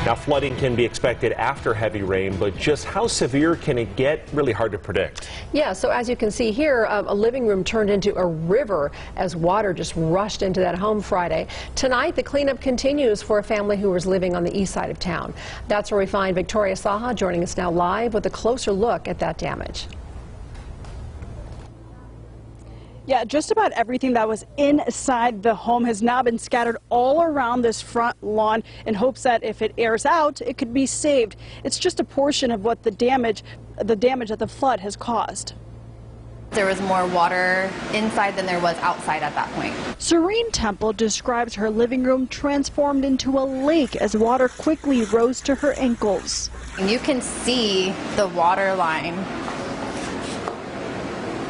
Now, flooding can be expected after heavy rain, but just how severe can it get? Really hard to predict. Yeah, so as you can see here, a living room turned into a river as water just rushed into that home Friday. Tonight, the cleanup continues for a family who was living on the east side of town. That's where we find Victoria Saha joining us now live with a closer look at that damage. Yeah, just about everything that was inside the home has now been scattered all around this front lawn in hopes that if it airs out, it could be saved. It's just a portion of what the damage that the flood has caused. There was more water inside than there was outside at that point. Serene Temple describes her living room transformed into a lake as water quickly rose to her ankles. You can see the water line,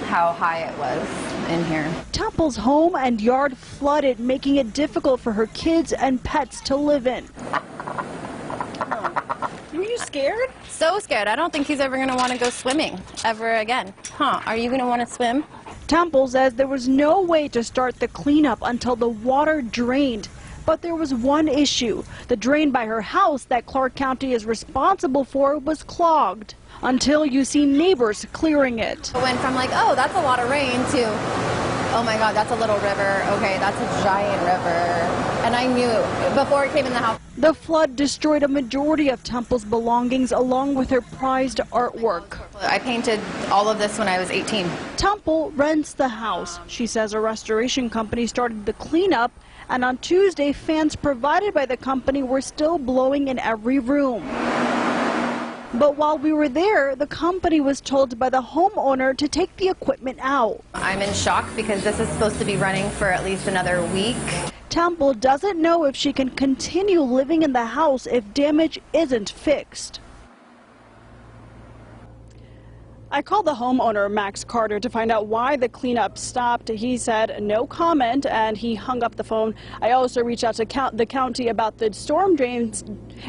how high it was in here. Temple's home and yard flooded, making it difficult for her kids and pets to live in. Were you scared? So scared. I don't think he's ever going to want to go swimming ever again. Huh, are you going to want to swim? Temple says there was no way to start the cleanup until the water drained. But there was one issue. The drain by her house that Clark County is responsible for was clogged until you see neighbors clearing it. It went from like, oh, that's a lot of rain to, oh my God, that's a little river. Okay, that's a giant river. And I knew before it came in the house. The flood destroyed a majority of Temple's belongings along with her prized artwork. I painted all of this when I was 18. Temple rents the house. She says a restoration company started the cleanup, and on Tuesday, fans provided by the company were still blowing in every room. But while we were there, the company was told by the homeowner to take the equipment out. I'm in shock because this is supposed to be running for at least another week. Temple doesn't know if she can continue living in the house if damage isn't fixed. I called the homeowner, Max Carter, to find out why the cleanup stopped. He said no comment, and he hung up the phone. I also reached out to the county about the storm drains,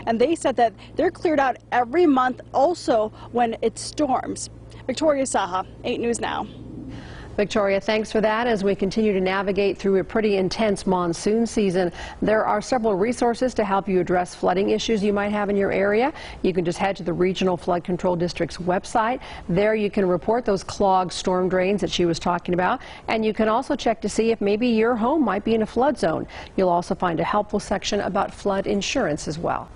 and they said that they're cleared out every month, also when it storms. Victoria Saha, 8 News Now. Victoria, thanks for that. As we continue to navigate through a pretty intense monsoon season, there are several resources to help you address flooding issues you might have in your area. You can just head to the Regional Flood Control District's website. There you can report those clogged storm drains that she was talking about, and you can also check to see if maybe your home might be in a flood zone. You'll also find a helpful section about flood insurance as well.